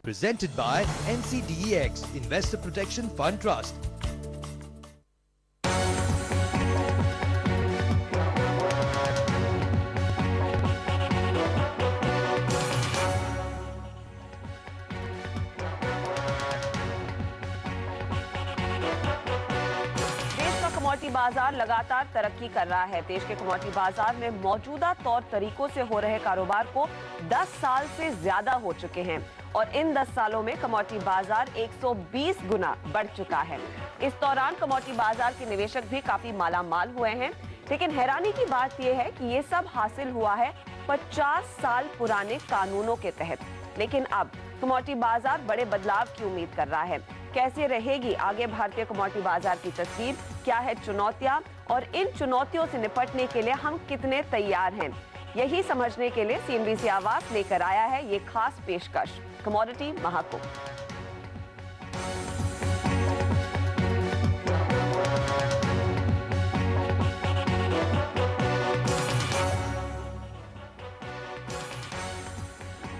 Presented by NCDEX Investor Protection Fund Trust. Commodity बाजार लगातार तरक्की कर रहा है। देश के कमोडिटी बाजार में मौजूदा तौर तरीकों से हो रहे कारोबार को 10 साल से ज्यादा हो चुके हैं और इन 10 सालों में कमोडिटी बाजार 120 गुना बढ़ चुका है। इस दौरान कमोडिटी बाजार के निवेशक भी काफी मालामाल हुए हैं, लेकिन हैरानी की बात यह है कि ये सब हासिल हुआ है 50 साल पुराने कानूनों के तहत। लेकिन अब कमोडिटी बाजार बड़े बदलाव की उम्मीद कर रहा है। कैसे रहेगी आगे भारतीय कमोडिटी बाजार की तस्वीर, क्या है चुनौतियां और इन चुनौतियों से निपटने के लिए हम कितने तैयार हैं, यही समझने के लिए सीएनबीसी आवाज लेकर आया है ये खास पेशकश, कमोडिटी महाकुंभ।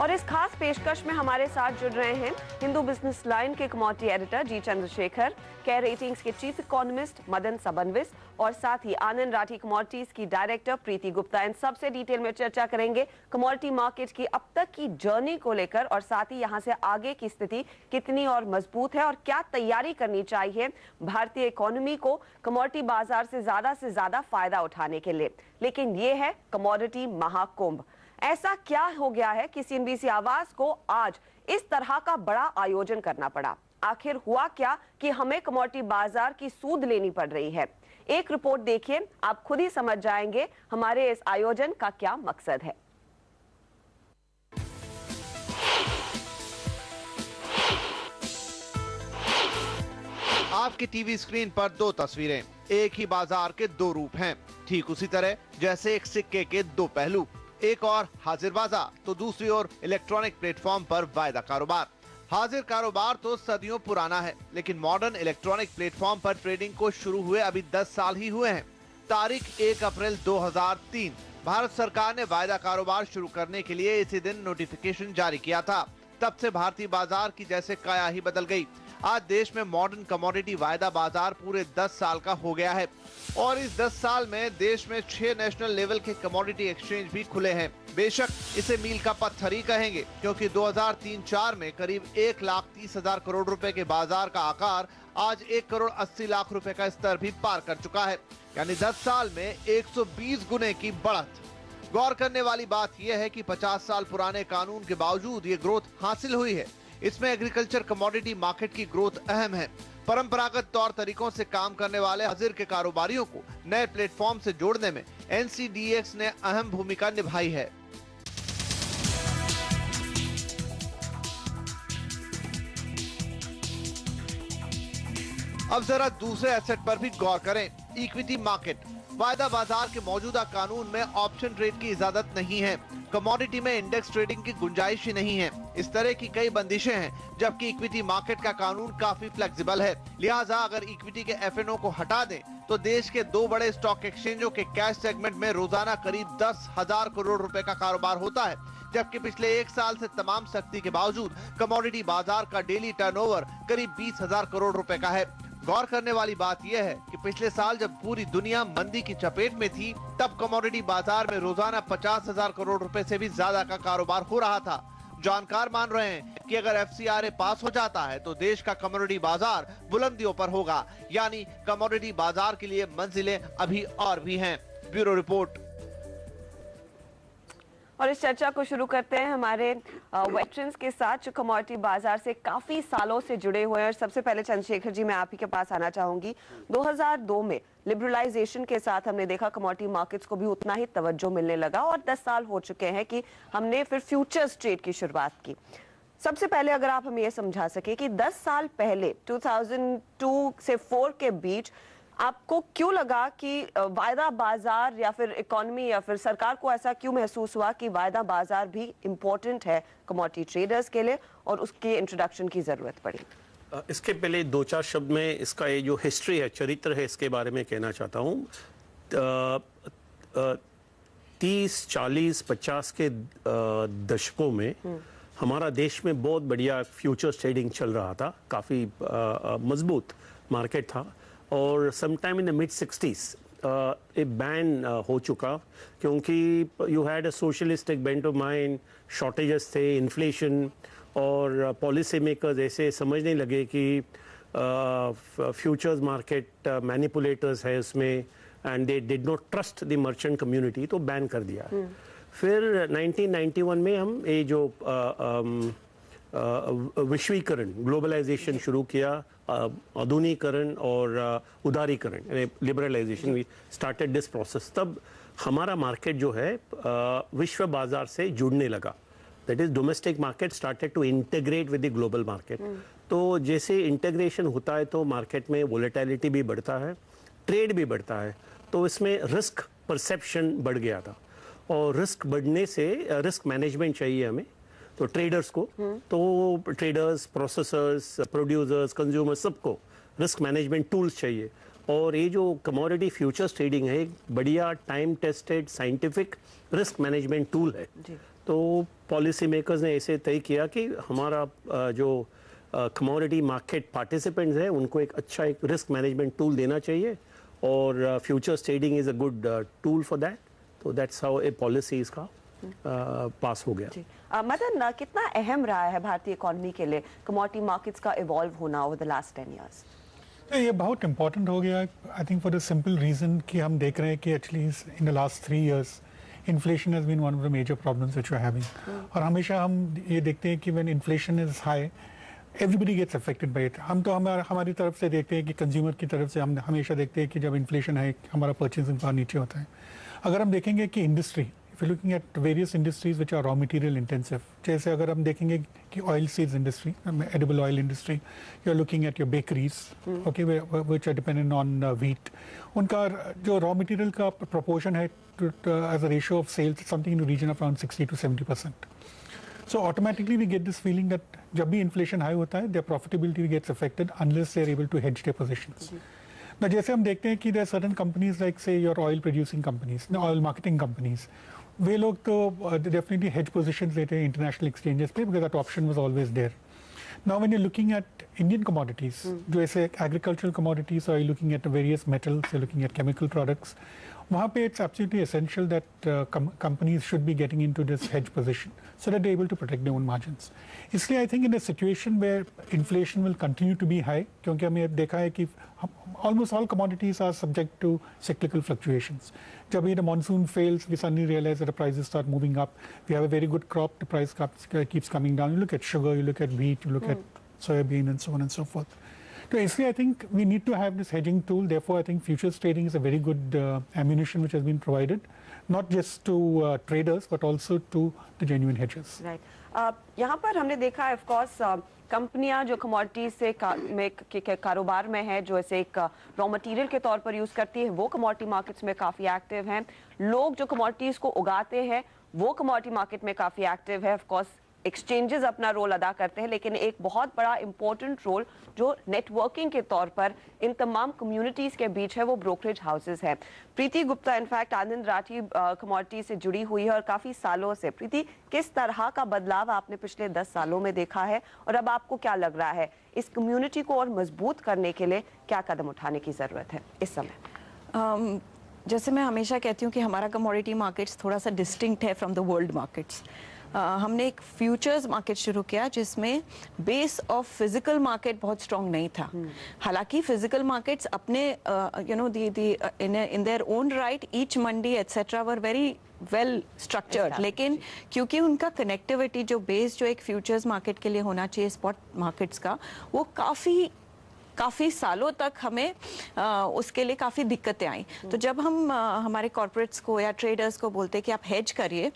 और इस खास पेशकश में हमारे साथ जुड़ रहे हैं हिंदू बिजनेस लाइन के कमोडिटी एडिटर जी चंद्रशेखर, केयर रेटिंग्स के चीफ इकोनॉमिस्ट मदन सबनविस और साथ ही आनंद राठी कमोडिटीज की डायरेक्टर प्रीति गुप्ता। इन सबसे डिटेल में चर्चा करेंगे कमोडिटी मार्केट की अब तक की जर्नी को लेकर और साथ ही यहां से आगे की स्थिति कितनी और मजबूत है और क्या तैयारी करनी चाहिए भारतीय इकोनॉमी को कमोडिटी बाजार से ज्यादा फायदा उठाने के लिए। लेकिन ये है कमोडिटी महाकुंभ। ऐसा क्या हो गया है कि सीएनबीसी आवाज को आज इस तरह का बड़ा आयोजन करना पड़ा? आखिर हुआ क्या कि हमें कमोडिटी बाजार की सूद लेनी पड़ रही है? एक रिपोर्ट देखिए, आप खुद ही समझ जाएंगे हमारे इस आयोजन का क्या मकसद है। आपकी टीवी स्क्रीन पर दो तस्वीरें, एक ही बाजार के दो रूप हैं। ठीक उसी तरह जैसे एक सिक्के के दो पहलू, एक और हाजिर बाजार तो दूसरी ओर इलेक्ट्रॉनिक प्लेटफॉर्म पर वायदा कारोबार। हाजिर कारोबार तो सदियों पुराना है, लेकिन मॉडर्न इलेक्ट्रॉनिक प्लेटफॉर्म पर ट्रेडिंग को शुरू हुए अभी 10 साल ही हुए हैं। तारीख 1 अप्रैल 2003 भारत सरकार ने वायदा कारोबार शुरू करने के लिए इसी दिन नोटिफिकेशन जारी किया था। तब से भारतीय बाजार की जैसे काया ही बदल गई। आज देश में मॉडर्न कमोडिटी वायदा बाजार पूरे 10 साल का हो गया है और इस 10 साल में देश में 6 नेशनल लेवल के कमोडिटी एक्सचेंज भी खुले हैं। बेशक इसे मील का पत्थर ही कहेंगे, क्योंकि 2003-04 में करीब 1,30,000 करोड़ रुपए के बाजार का आकार आज 1,80,00,000 रुपए का स्तर भी पार कर चुका है, यानी 10 साल में 120 गुने की बढ़त। गौर करने वाली बात यह है कि 50 साल पुराने कानून के बावजूद ये ग्रोथ हासिल हुई है। इसमें एग्रीकल्चर कमोडिटी मार्केट की ग्रोथ अहम है। परंपरागत तौर तरीकों से काम करने वाले हाजिर के कारोबारियों को नए प्लेटफॉर्म से जोड़ने में एनसीडीएक्स ने अहम भूमिका निभाई है। अब जरा दूसरे एसेट पर भी गौर करें, इक्विटी मार्केट। वायदा बाजार के मौजूदा कानून में ऑप्शन ट्रेड की इजाजत नहीं है। कमोडिटी में इंडेक्स ट्रेडिंग की गुंजाइश ही नहीं है। इस तरह की कई बंदिशें हैं, जबकि इक्विटी मार्केट का कानून काफी फ्लेक्सिबल है। लिहाजा अगर इक्विटी के एफएनओ को हटा दें तो देश के दो बड़े स्टॉक एक्सचेंजों के कैश सेगमेंट में रोजाना करीब 10,000 करोड़ रुपए का कारोबार होता है, जबकि पिछले 1 साल से तमाम सख्ती के बावजूद कमोडिटी बाजार का डेली टर्नओवर करीब 20,000 करोड़ रुपए का है। गौर करने वाली बात यह है कि पिछले साल जब पूरी दुनिया मंदी की चपेट में थी, तब कमोडिटी बाजार में रोजाना 50,000 करोड़ रुपए से भी ज्यादा का कारोबार हो रहा था। जानकार मान रहे हैं कि अगर एफसीआरए पास हो जाता है तो देश का कमोडिटी बाजार बुलंदियों पर होगा, यानी कमोडिटी बाजार के लिए मंजिलें अभी और भी हैं। Bureau report. और इस चर्चा को शुरू करते हैं हमारे वेटरन्स के साथ जो कमोडिटी बाजार से काफी सालों से जुड़े हुए हैं। और सबसे पहले चंद्रशेखर जी, मैं आप ही के पास आना चाहूंगी। 2002 में लिबरलाइजेशन के साथ हमने देखा कमोडिटी मार्केट्स को भी उतना ही तवज्जो मिलने लगा और 10 साल हो चुके हैं कि हमने फिर फ्यूचर्स ट्रेड की शुरुआत की। सबसे पहले अगर आप हमें ये समझा सके कि 10 साल पहले 2002 से 4 के बीच आपको क्यों लगा कि वायदा बाजार या फिर इकोनॉमी या फिर सरकार को ऐसा क्यों महसूस हुआ कि वायदा बाजार भी इम्पोर्टेंट है कमोडिटी ट्रेडर्स के लिए और उसके इंट्रोडक्शन की जरूरत पड़ी? इसके पहले 2-4 शब्द में इसका ये जो हिस्ट्री है, चरित्र है, इसके बारे में कहना चाहता हूँ। 30, 40, 50 के दशकों में हमारा देश में बहुत बढ़िया फ्यूचर्स ट्रेडिंग चल रहा था, काफ़ी मजबूत मार्केट था, और sometime in the mid 60s एक बैन हो चुका, क्योंकि you had a socialistic bent of mind, shortages थे, इन्फ्लेशन, और पॉलिसी मेकर्स ऐसे समझने लगे कि फ्यूचर्स मार्केट मैनिपुलेटर्स है उसमें, and they did not trust the merchant community, तो बैन कर दिया। फिर 1991 में हम ये जो विश्वीकरण, ग्लोबलाइजेशन शुरू किया, आधुनिकीकरण और उदारीकरण, liberalisation, we started this process. तब हमारा मार्केट जो है विश्व बाजार से जुड़ने लगा, that is domestic market started to integrate with the global market. तो जैसे इंटीग्रेशन होता है तो मार्केट में वोलेटिलिटी भी बढ़ता है, ट्रेड भी बढ़ता है, तो इसमें रिस्क परसेप्शन बढ़ गया था, और रिस्क बढ़ने से रिस्क मैनेजमेंट चाहिए हमें, तो ट्रेडर्स को, तो ट्रेडर्स, प्रोसेसर्स, प्रोड्यूसर्स, कंज्यूमर्स, सबको रिस्क मैनेजमेंट टूल्स चाहिए। और ये जो कमोडिटी फ्यूचर्स ट्रेडिंग है, एक बढ़िया time tested scientific risk management tool है। तो पॉलिसी मेकर्स ने ऐसे तय किया कि हमारा जो कमोडिटी मार्केट पार्टिसिपेंट्स हैं उनको एक अच्छा एक रिस्क मैनेजमेंट टूल देना चाहिए, और futures trading is a good tool for that. तो दैट्स हाउ ए पॉलिसी इसका पास हो गया। मदन, कितना अहम रहा है भारतीय इकोनॉमी के लिए कमोडिटी मार्केट्स का इवॉल्व होना ओवर द लास्ट 10 years? ये बहुत इंपॉर्टेंट हो गया, I think for the simple reason कि हम देख रहे हैं कि at least in the last 3 years inflation has been one of the major problems which we are having. और हमेशा हम ये देखते हैं कि when inflation is high everybody gets affected by it. हम तो हमारी तरफ से देखते हैं कि कंज्यूमर की तरफ से हम हमेशा देखते हैं कि जब इन्फ्लेशन है हमारा परचेजिंग पावर नीचे होता है। अगर हम देखेंगे कि industry, if you looking at various industries which are raw material intensive, जैसे अगर हम देखेंगे कि oil seeds industry, edible oil industry, you are looking at your bakeries, okay, which are dependent on wheat, उनका जो रॉ मटेरियल का proportion है as a ratio of sales something in the region of around 60 to 70%. So automatically we get this feeling that जब भी inflation high होता है, their profitability gets affected unless they are able to hedge their positions. Now जैसे हम देखते हैं कि there are certain companies like say your oil producing companies, oil marketing companies, वे लोग तो definitely hedge positions लेते हैं international exchanges पे, because that option was always there. Now when you're looking at Indian commodities, जो ऐसे agricultural commodities, or you're looking at various metals, you're looking at chemical products, वहाँ पे it's absolutely essential that companies should be getting into this hedge position so that they're able to protect their own margins. इसलिए I think in a situation where inflation will continue to be high, क्योंकि हमने देखा है कि almost all commodities are subject to cyclical fluctuations. जब ये the monsoon fails, we suddenly realize that the prices start moving up. We have a very good crop, the price keeps coming down. You look at sugar, you look at wheat, you look at soybean, and so on and so forth. So I think we need to have this hedging tool. Therefore, I think futures trading is a very good ammunition which has been provided, not just to traders but also to the genuine hedgers. Right. यहाँ पर हमने देखा है, of course, कंपनियां जो commodity से कारोबार में है, जो ऐसे एक रॉ मटेरियल के तौर पर यूज करती है, वो कमोडिटी मार्केट्स में काफी एक्टिव हैं। लोग जो कमोडिटीज को उगाते हैं वो कमोडिटी मार्केट में काफी एक्टिव है। ऑफ कोर्स एक्सचेंजेस अपना रोल अदा करते हैं, लेकिन एक बहुत बड़ा इंपॉर्टेंट रोल जो नेटवर्किंग के तौर पर इन तमाम कम्युनिटीज के बीच है वो ब्रोकरेज हाउसेस है। प्रीति गुप्ता इनफैक्ट आनंद राठी कमोडिटी से जुड़ी हुई है और काफी सालों से। प्रीति, किस तरह का बदलाव आपने पिछले 10 सालों में देखा है, और अब आपको क्या लग रहा है इस कम्युनिटी को और मजबूत करने के लिए क्या कदम उठाने की जरूरत है इस समय? जैसे मैं हमेशा कहती हूँ कि हमारा कमोडिटी मार्केट्स थोड़ा सा डिस्टिंक्ट है फ्रॉम द वर्ल्ड मार्केट्स। हमने एक फ्यूचर्स मार्केट शुरू किया जिसमें बेस ऑफ फिजिकल मार्केट बहुत स्ट्रॉन्ग नहीं था। हालांकि फिजिकल मार्केट्स अपने in their own right, each Mandi etcetera were very well structured, लेकिन क्योंकि उनका कनेक्टिविटी जो बेस जो एक फ्यूचर्स मार्केट के लिए होना चाहिए स्पॉट मार्केट्स का, वो काफ़ी सालों तक हमें उसके लिए काफ़ी दिक्कतें आई। तो जब हम हमारे कॉर्पोरेट्स को या ट्रेडर्स को बोलते कि आप हेज करिए,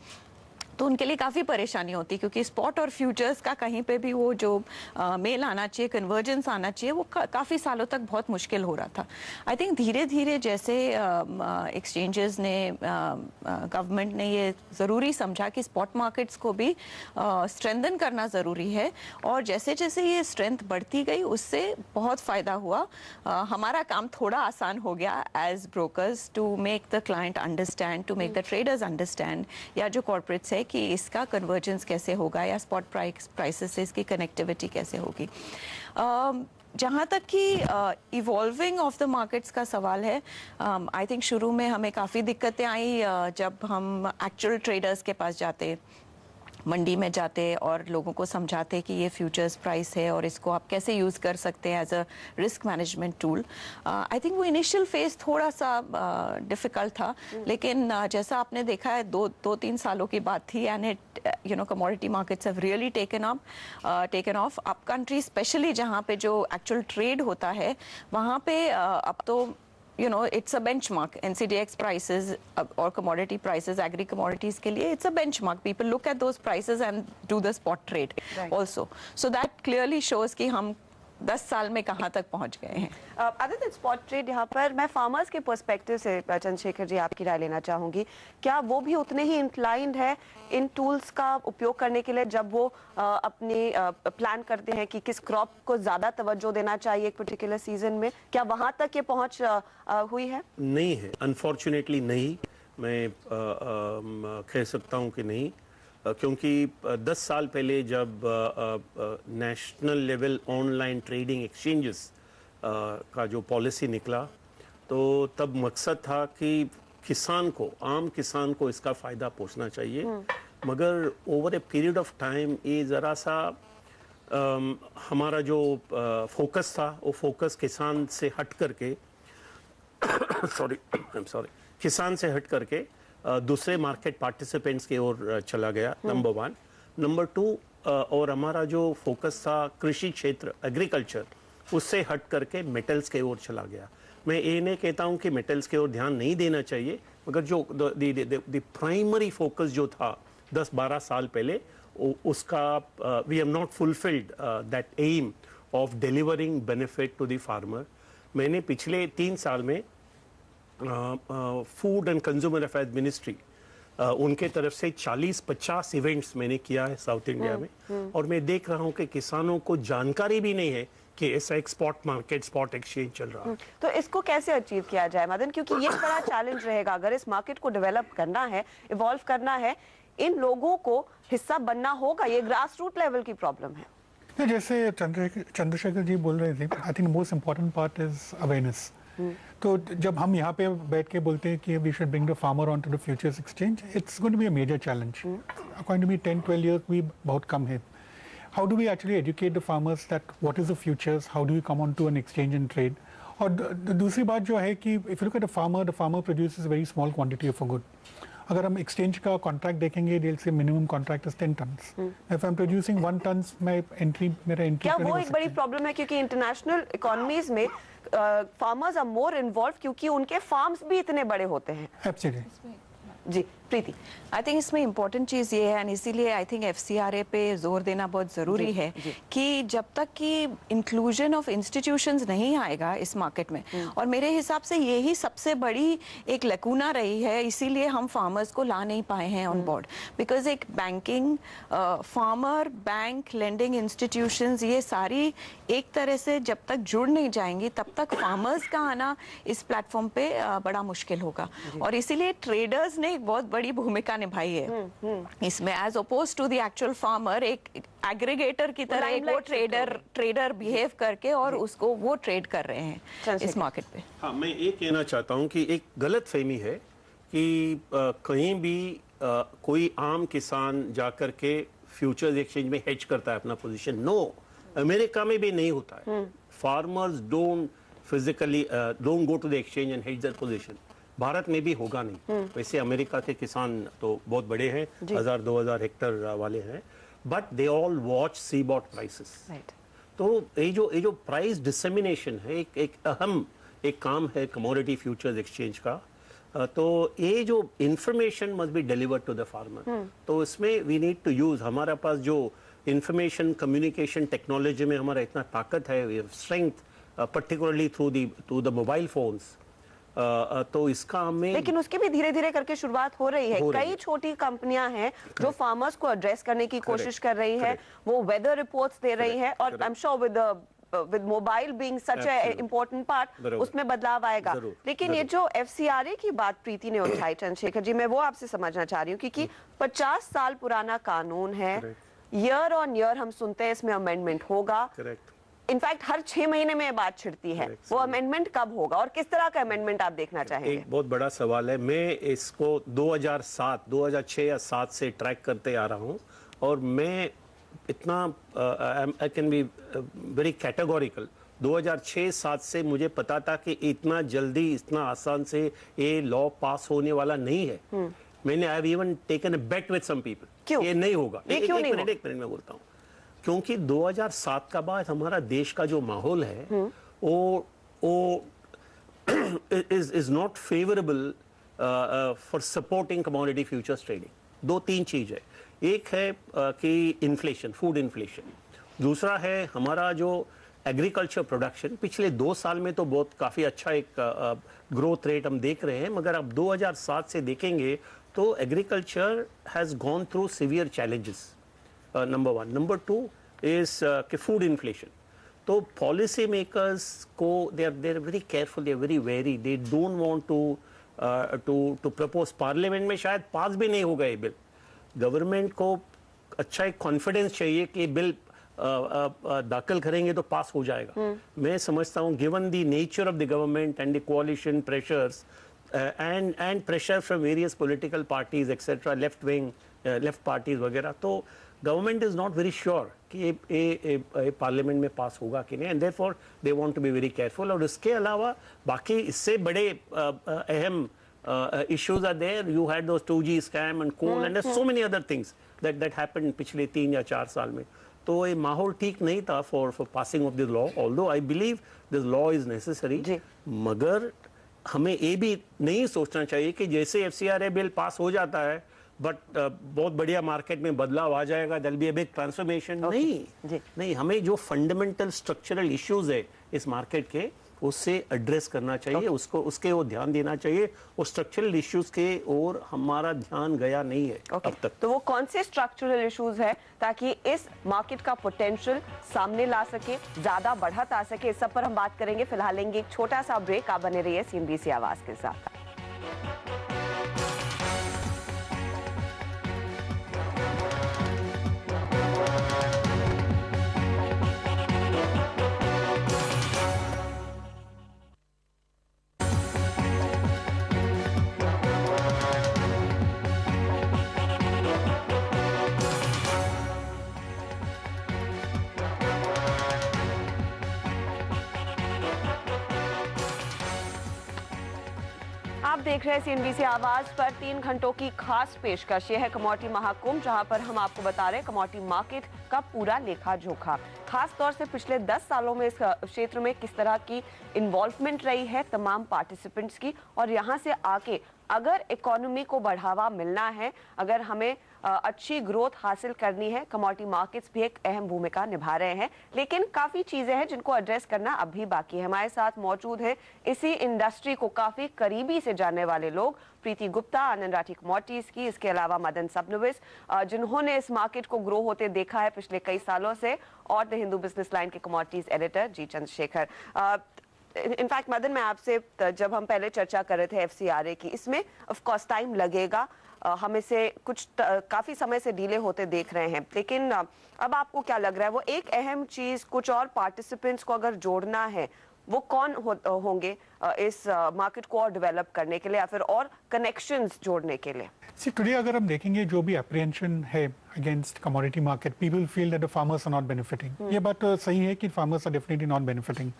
तो उनके लिए काफ़ी परेशानी होती, क्योंकि स्पॉट और फ्यूचर्स का कहीं पे भी वो जो मेल आना चाहिए, कन्वर्जेंस आना चाहिए, वो काफ़ी सालों तक बहुत मुश्किल हो रहा था। आई थिंक धीरे धीरे जैसे एक्सचेंजेस ने, गवर्नमेंट ने ये ज़रूरी समझा कि स्पॉट मार्केट्स को भी स्ट्रेंथन करना ज़रूरी है, और जैसे जैसे ये स्ट्रेंथ बढ़ती गई उससे बहुत फ़ायदा हुआ। हमारा काम थोड़ा आसान हो गया as brokers to make the client understand, to make the traders understand, या जो कॉर्पोरेट्स है कि इसका कन्वर्जेंस कैसे होगा या स्पॉट प्राइसेस से इसकी कनेक्टिविटी कैसे होगी। जहाँ तक कि इवॉल्विंग ऑफ द मार्केट्स का सवाल है, आई थिंक शुरू में हमें काफ़ी दिक्कतें आई जब हम एक्चुअल ट्रेडर्स के पास जाते, मंडी में जाते और लोगों को समझाते कि ये फ्यूचर्स प्राइस है और इसको आप कैसे यूज़ कर सकते हैं as a risk management tool. I think वो इनिशियल फेज थोड़ा सा डिफ़िकल्ट था, लेकिन जैसा आपने देखा है 2-3 सालों की बात थी and it commodity markets have really taken of. Up country specially जहाँ पे जो एक्चुअल ट्रेड होता है वहाँ पे अब तो it's a benchmark. NCDX prices or commodity prices, agri commodities के लिए it's a benchmark. People look at those prices and do the spot trade also. So that clearly shows कि हम 10 साल में कहाँ तक पहुँच गए हैं। अदर देन स्पॉट ट्रेड, यहाँ पर मैं फार्मर्स के पर्सपेक्टिव से चंद्रशेखर जी आपकी राय लेना चाहूँगी। क्या वो भी उतने ही इंक्लाइंड है इन टूल्स का उपयोग करने के लिए जब वो अपने प्लान करते हैं कि किस क्रॉप को ज़्यादा तवज्जो देना चाहिए एक पर्टिकुलर सीजन में? क्या वहाँ तक ये पहुँच हुई है? नहीं है, अनफॉर्चुनेटली नहीं। मैं कह सकता हूँ कि नहीं, क्योंकि 10 साल पहले जब national level online trading exchanges का जो पॉलिसी निकला, तो तब मकसद था कि किसान को, आम किसान को इसका फ़ायदा पहुंचना चाहिए। मगर over a period of time ये ज़रा सा हमारा जो फोकस था वो फोकस किसान से हट करके किसान से हट करके दूसरे मार्केट पार्टिसिपेंट्स की ओर चला गया, नंबर 1। नंबर 2, और हमारा जो फोकस था कृषि क्षेत्र, एग्रीकल्चर, उससे हट करके मेटल्स के ओर चला गया। मैं ये नहीं कहता हूँ कि मेटल्स के ओर ध्यान नहीं देना चाहिए, मगर जो द प्राइमरी फोकस जो था 10-12 साल पहले, उसका we have not fulfilled that aim of delivering benefit to the farmer. मैंने पिछले 3 साल में food and consumer affairs ministry उनके तरफ से 40-50 इवेंट्स मैंने किया है साउथ इंडिया में, और मैं देख रहा हूँ कि किसानों को जानकारी भी नहीं है कि ऐसा एक स्पॉट मार्केट, स्पॉट एक्सचेंज चल रहा है। तो इसको कैसे अचीव किया जाए मदन, क्योंकि ये बड़ा चैलेंज रहेगा अगर इस मार्केट को डेवलप करना है, इवॉल्व करना है, इन लोगों को हिस्सा बनना होगा। ये ग्रास रूट लेवल की प्रॉब्लम है। तो जैसे चंद्रशेखर जी बोल रहे थे, I think most important part is awareness. तो जब हम यहाँ पे बैठ के बोलते हैं कि we should bring the farmer on to the futures exchange, it's going to be a major challenge. According to me 10-12 years भी बहुत कम है। How do we actually educate the farmers that what is the futures, how do we come on to an exchange and trade? और दूसरी बात जो है कि if you look at the farmer produces very small quantity of a good. अगर हम exchange का contract देखेंगे, they say minimum contract is 10 tons। If I am producing 1 ton, मेरा एंट्री क्या वो एक बड़ी प्रॉब्लम है? क्योंकि इंटरनेशनल इकोनॉमीज में फार्मर्स आर मोर इन्वॉल्व क्योंकि उनके फार्म्स भी इतने बड़े होते हैं। एब्सोल्युटली। जी प्रीति, आई थिंक इसमें इम्पोर्टेंट चीज़ ये है, एंड इसीलिए आई थिंक FCRA पे जोर देना बहुत ज़रूरी है कि जब तक कि इंक्लूजन ऑफ इंस्टीट्यूशंस नहीं आएगा इस मार्केट में, और मेरे हिसाब से यही सबसे बड़ी एक लकूना रही है, इसीलिए हम फार्मर्स को ला नहीं पाए हैं ऑन बोर्ड। बिकॉज एक banking, farmer bank, lending institutions, ये सारी एक तरह से जब तक जुड़ नहीं जाएंगी तब तक फार्मर्स का आना इस प्लेटफॉर्म पे बड़ा मुश्किल होगा। और इसीलिए ट्रेडर्स ने एक बहुत बड़ी भूमिका निभाई है इसमें, as oppose to the actual farmer, एक एग्रीगेटर की तरह एक वो ट्रेडर बिहेव करके और उसको वो ट्रेड कर रहे हैं इस मार्केट पे। हाँ, मैं ये कहना चाहता हूँ कि एक गलत फहमी है कि कहीं भी कोई आम किसान जाकर के फ्यूचर्स एक्सचेंज में हेज करता है अपना पोजीशन। नो, अमेरिका में भी नहीं होता है। Farmers don't physically don't go to the exchange and hedge their position. Bharat में भी होगा नहीं। वैसे अमेरिका के किसान तो बहुत बड़े हैं, 1000-2000 हेक्टर वाले हैं, but they all watch CBOT prices. तो ये जो प्राइस डिसेमिनेशन है, एक अहम एक काम है कमोडिटी फ्यूचर्स एक्सचेंज का। तो ये जो information must be delivered to the farmer. तो इसमें वी नीड टू यूज, हमारे पास जो इंफॉर्मेशन कम्युनिकेशन टेक्नोलॉजी में हमारा इतना ताकत है, we have strength particularly through the mobile phones. तो इसका हमें, लेकिन उसकी भी धीरे धीरे करके शुरुआत हो रही है। कई छोटी कंपनियां हैं जो फार्मर्स को एड्रेस करने की कोशिश कर रही है, वो वेदर रिपोर्ट्स दे रही है, और I am sure with with mobile being such A important part, उसमें बदलाव आएगा। लेकिन ये जो FCRA की बात प्रीति ने उठाई चंद्रशेखर जी, मैं वो आपसे समझना चाह रही हूँ, क्योंकि 50 साल पुराना कानून है, ईयर ऑन ईयर हम सुनते हैं इसमें अमेंडमेंट होगा, इनफैक्ट हर 6 महीने में ये बात छिड़ती है, वो अमेंडमेंट कब होगा और किस तरह का अमेंडमेंट आप देखना चाहेंगे? एक बहुत बड़ा सवाल है। मैं इसको 2007, 2006 या 7 से ट्रैक करते आ रहा हूँ, और मैं इतना I can be very categorical, 2006-7 से मुझे पता था कि इतना जल्दी, इतना आसान से ये लॉ पास होने वाला नहीं है। मैंने I have even taken a bet with some people, ये नहीं होगा। एक मिनट में बोलता हूँ, क्योंकि 2007 का बाद हमारा देश का जो माहौल है वो is not favourable for supporting commodity futures trading. 2-3 चीज है, एक है कि इन्फ्लेशन, फूड इन्फ्लेशन, दूसरा है हमारा जो एग्रीकल्चर प्रोडक्शन। पिछले 2 साल में तो बहुत काफ़ी अच्छा एक ग्रोथ रेट हम देख रहे हैं, मगर अब 2007 से देखेंगे तो agriculture has gone through severe challenges, number 1। Number 2 is कि फूड इन्फ्लेशन। तो पॉलिसी मेकर्स को they are very careful, they are very very, they don't want to propose. Parliament में शायद पास भी नहीं होगा ये बिल। गवर्नमेंट को अच्छा एक कॉन्फिडेंस चाहिए कि बिल दाखिल करेंगे तो पास हो जाएगा। मैं समझता हूँ given the nature of the government and the कोalition pressures and pressure from various political parties etc, left wing, left parties वगैरह, तो government is not very sure कि ये पार्लियामेंट में पास होगा कि नहीं, and therefore they want to be very careful. और इसके अलावा बाकी इससे बड़े अहम issues are there. You had those 2G scam and coal and there's so many other things that happened पिछले 3 या 4 साल में। तो ये माहौल ठीक नहीं था for passing of this law, although I believe this law is necessary। मगर हमें ये भी नहीं सोचना चाहिए कि जैसे FCRA बिल पास हो जाता है बट बहुत बढ़िया मार्केट में बदलाव आ जाएगा, there will be a big transformation. नहीं, हमें जो फंडामेंटल स्ट्रक्चरल इश्यूज है इस मार्केट के, उससे एड्रेस करना चाहिए, उसके वो ध्यान देना चाहिए। और स्ट्रक्चरल इश्यूज के और हमारा ध्यान गया नहीं है अब तक। तो वो कौन से स्ट्रक्चरल इश्यूज है ताकि इस मार्केट का पोटेंशियल सामने ला सके, ज्यादा बढ़त आ सके, इस सब पर हम बात करेंगे। फिलहाल लेंगे एक छोटा सा ब्रेक, आप बने रहिए CNBC आवाज के साथ। आप देख रहे हैं CNBC आवाज पर 3 घंटों की खास पेशकश। ये है कमोडिटी महाकुंभ, जहां पर हम आपको बता रहे हैं कमोडिटी मार्केट का पूरा लेखा जोखा, खास तौर से पिछले 10 सालों में इस क्षेत्र में किस तरह की इन्वॉल्वमेंट रही है तमाम पार्टिसिपेंट्स की, और यहां से आके अगर इकोनॉमी को बढ़ावा मिलना है, अगर हमें अच्छी ग्रोथ हासिल करनी है, कमोडिटी मार्केट्स भी एक अहम भूमिका निभा रहे हैं। लेकिन काफ़ी चीज़ें हैं जिनको एड्रेस करना अब भी बाकी है। हमारे साथ मौजूद है इसी इंडस्ट्री को काफ़ी करीबी से जानने वाले लोग, प्रीति गुप्ता आनंद राठी कमोडिटीज़ की, इसके अलावा मदन सबनविस जिन्होंने इस मार्केट को ग्रो होते देखा है पिछले कई सालों से, और द हिंदू बिजनेस लाइन के कमोडिटीज़ एडिटर जी चंद्रशेखर। इनफैक्ट मदन, मैं आपसे जब हम पहले चर्चा कर रहे थे FCRA की, इसमें ऑफ कोर्स टाइम लगेगा, हम इसे कुछ काफ़ी समय से डिले होते देख रहे हैं, लेकिन अब आपको क्या लग रहा है वो एक अहम चीज़, कुछ और पार्टिसिपेंट्स को अगर जोड़ना है, वो कौन होंगे इस मार्केट को और डेवलप करने के लिए या फिर और कनेक्शंस जोड़ने के लिए? See, today अगर हम देखेंगे जो भी apprehension है against commodity market, people feel that the farmers are not benefiting। ये बात तो सही है कि farmers are definitely not benefiting।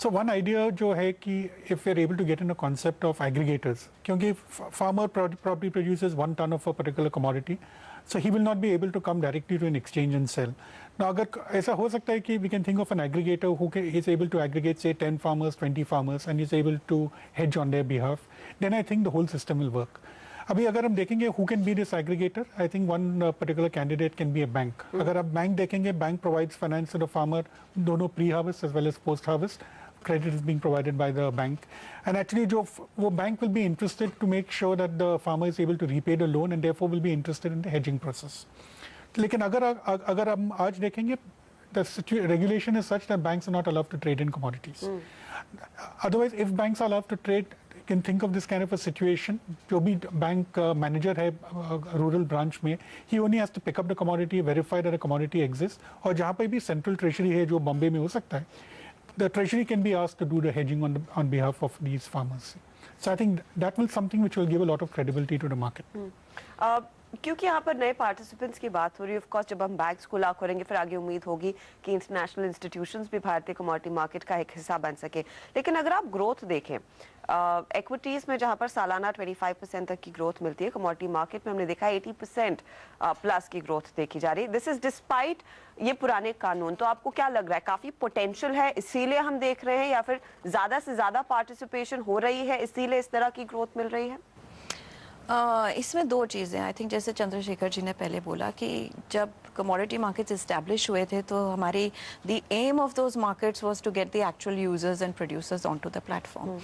So one idea जो है कि if we are able to get in a concept of aggregators, क्योंकि farmer probably produces 1 ton of a particular commodity, so he will not be able to come directly to an exchange and sell। Now अगर ऐसा हो सकता है कि we can think of an aggregator who is able to aggregate say 10 farmers, 20 farmers and is able to hedge on their behalf, then I think the whole system will work। अभी अगर हम देखेंगे who can be this aggregator, I think one particular candidate can be a bank। अगर आप bank देखेंगे, bank provides finance to the farmer, दोनों pre-harvest as well as post-harvest, credit is being provided by the bank, and actually वो bank will be interested to make sure that the farmer is able to repay the loan and therefore will be interested in the hedging process। लेकिन अगर हम आज देखेंगे the regulation is such that banks are not allowed to trade in commodities. Otherwise, if banks are allowed to trade, you can think of this kind of a situation. जो भी bank manager है rural branch में, he only has to pick up the commodity, verify that a commodity exists. और जहाँ पे भी central treasury है जो बॉम्बे में हो सकता है, the treasury can be asked to do the hedging on behalf of these farmers. So I think that will something which will give a lot of credibility to the market. क्योंकि यहाँ पर नए पार्टिसिपेंट्स की बात हो रही है, of course जब हम बैंक्स को ला करेंगे फिर आगे उम्मीद होगी कि इंटरनेशनल इंस्टीट्यूशंस भी भारतीय कमोडिटी मार्केट का एक हिस्सा बन सके। लेकिन अगर आप ग्रोथ देखें इक्विटीज में जहाँ पर सालाना 25% तक की ग्रोथ मिलती है, कमोडिटी मार्केट में हमने देखा 80% प्लस की ग्रोथ देखी जा रही है। दिस इज डिस्पाइट ये पुराने कानून। तो आपको क्या लग रहा है, काफी पोटेंशियल है इसीलिए हम देख रहे हैं, या फिर ज्यादा से ज्यादा पार्टिसिपेशन हो रही है इसीलिए इस तरह की ग्रोथ मिल रही है? इसमें दो चीज़ें, आई थिंक जैसे चंद्रशेखर जी ने पहले बोला कि जब कमोडिटी मार्केट्स इस्टेब्लिश हुए थे तो हमारी the aim of those markets was to get the actual users and producers on to the platform.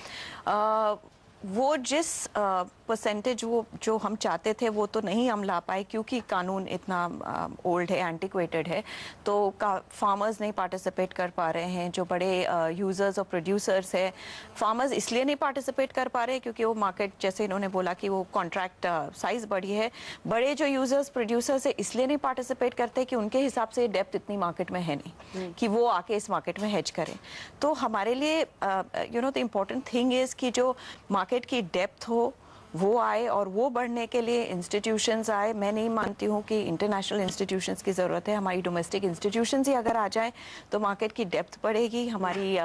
वो जिस परसेंटेज वो जो हम चाहते थे वो तो नहीं हम ला पाए क्योंकि कानून इतना ओल्ड है, एंटिक्वेटेड है, तो फार्मर्स नहीं पार्टिसिपेट कर पा रहे हैं। जो बड़े यूज़र्स और प्रोड्यूसर्स हैं, फार्मर्स इसलिए नहीं पार्टिसिपेट कर पा रहे हैं क्योंकि वो मार्केट, जैसे इन्होंने बोला कि वो कॉन्ट्रैक्ट साइज़ बड़ी है। बड़े जो यूज़र्स प्रोड्यूसर्स है इसलिए नहीं पार्टिसिपेट करते कि उनके हिसाब से डेप्थ इतनी मार्केट में है नहीं कि वो आके इस मार्केट में हेज करें। तो हमारे लिए you know the important thing is कि जो मार्केट की डेप्थ हो वो आए, और वो बढ़ने के लिए इंस्टीट्यूशंस आए। मैं नहीं मानती हूँ कि इंटरनेशनल इंस्टीट्यूशंस की ज़रूरत है, हमारी डोमेस्टिक इंस्टीट्यूशंस ही अगर आ जाए तो मार्केट की डेप्थ बढ़ेगी, हमारी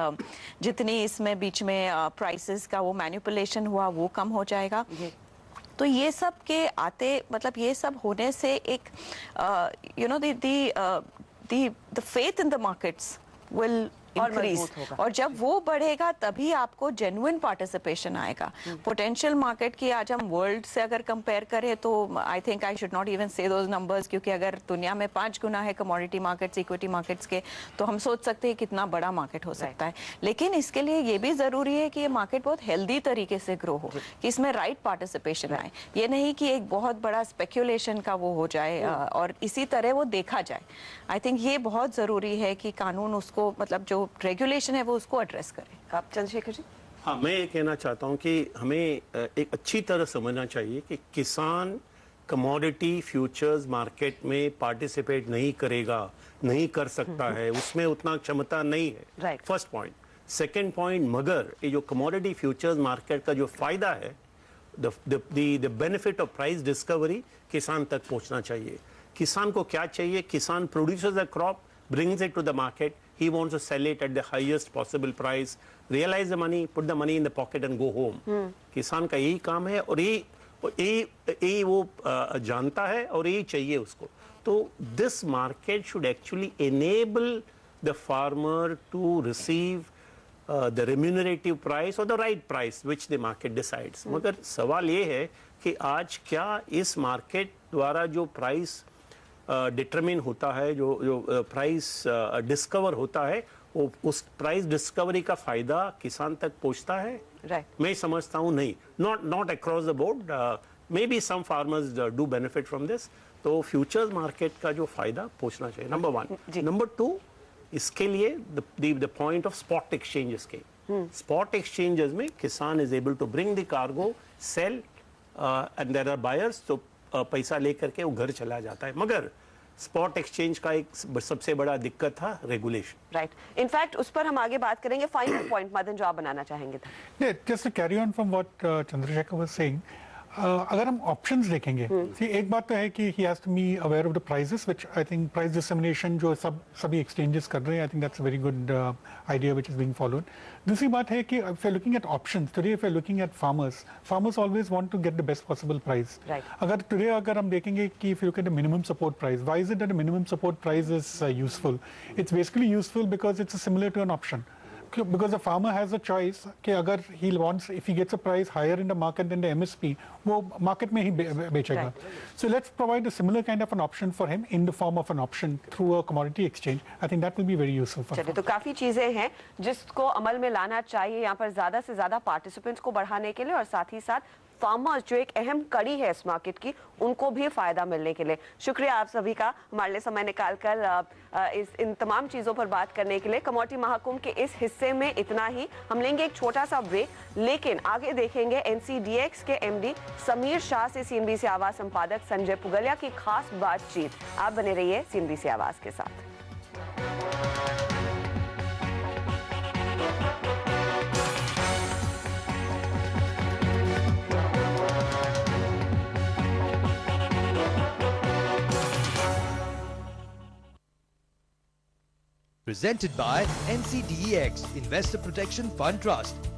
जितनी इसमें बीच में प्राइसेस का वो मैनिपुलेशन हुआ वो कम हो जाएगा। तो ये सब के आते, मतलब ये सब होने से एक you know the faith in the markets will increase, और जब वो बढ़ेगा तभी आपको जेन्युइन पार्टिसिपेशन आएगा। पोटेंशियल मार्केट की आज हम वर्ल्ड से अगर कंपेयर करें तो I think I should not even से दोज नंबर्स, क्योंकि अगर दुनिया में 5 गुना है कमोडिटी मार्केट्स इक्विटी मार्केट्स के, तो हम सोच सकते हैं कितना बड़ा मार्केट हो सकता है। लेकिन इसके लिए ये भी ज़रूरी है कि ये मार्केट बहुत हेल्दी तरीके से ग्रो हो, कि इसमें राइट पार्टिसिपेशन आए, ये नहीं कि एक बहुत बड़ा स्पेक्यूलेशन का वो हो जाए और इसी तरह वो देखा जाए। आई थिंक ये बहुत ज़रूरी है कि कानून उसको, मतलब जो रेगुलेशन है वो उसको एड्रेस करे। आप चंद्रशेखर जी? हाँ, मैं ये कहना चाहता हूँ कि हमें एक अच्छी तरह समझना चाहिए कि किसान कमोडिटी फ्यूचर्स मार्केट में पार्टिसिपेट नहीं करेगा, नहीं कर सकता है, उसमें उतना क्षमता नहीं है। First point. सेकंड पॉइंट, मगर ये जो कमोडिटी फ्यूचर्स मार्केट का जो फायदा है, the benefit of price discovery किसान तक पहुंचना चाहिए। किसान को क्या चाहिए? किसान producers the crop, brings it to the market, he wants to sell it at the highest possible price, realize the money, put the money in the pocket and go home. किसान का यही काम है और ये वो जानता है और यही चाहिए उसको। तो this market should actually enable the farmer to receive the remunerative price or the right price which the market decides. मगर सवाल ये है कि आज क्या इस मार्केट द्वारा जो प्राइस डिटरमिन होता है, जो प्राइस डिस्कवर होता है, वो उस प्राइस डिस्कवरी का फायदा किसान तक पहुंचता है? मैं समझता हूं नहीं, not across the board. Maybe some farmers do benefit from this. तो फ्यूचर्स मार्केट का जो फायदा पहुंचना चाहिए, नंबर 1। नंबर 2, इसके लिए the point of spot exchanges के। स्पॉट एक्सचेंजेस में किसान is able to bring the cargo, sell and there are buyers, तो पैसा लेकर के वो घर चला जाता है। मगर स्पॉट एक्सचेंज का एक सबसे बड़ा दिक्कत था रेगुलेशन। राइट, इनफैक्ट उस पर हम आगे बात करेंगे। फाइनल पॉइंट मदन जो आप बनाना चाहेंगे था? Just to carry on from what Chandrashekhar was saying, अगर हम ऑप्शंस देखेंगे, एक बात तो है कि he has to be aware of the prices, which I think price dissemination जो सभी एक्सचेंजेस कर रहे हैं, I think that's a very good idea which is being followed. दूसरी बात है कि if you are looking at options today, if you are looking at farmers always want to get the best possible price. अगर हम देखेंगे कि if you look at the minimum support price, why is it that the minimum support price is useful? It's basically useful because it's similar to an option. Because the farmer has a choice कि अगर he wants, if he gets a price higher in the market than the MSP, वो market में ही बेचेगा. So let's provide a similar kind of an option for him in the form of an option through a commodity exchange. I think that will be very useful for him. चलिए, तो काफी चीजें हैं जिसको अमल में लाना चाहिए यहाँ पर ज्यादा से ज्यादा पार्टिसिपेंट्स को बढ़ाने के लिए, और साथ ही साथ फार्मर्स जो एक अहम कड़ी है इस मार्केट की, उनको भी फायदा मिलने के लिए। शुक्रिया आप सभी का हमारे लिए समय निकालकर इन तमाम चीज़ों पर बात करने के लिए। कमोडिटी महाकुंभ के इस हिस्से में इतना ही। हम लेंगे एक छोटा सा ब्रेक, लेकिन आगे देखेंगे एनसीडीएक्स के एमडी समीर शाह से सीएनबीसी आवाज संपादक संजय पुगलिया की खास बातचीत। आप बने रहिए सीएनबीसी आवाज के साथ। Presented by NCDEX Investor Protection Fund Trust.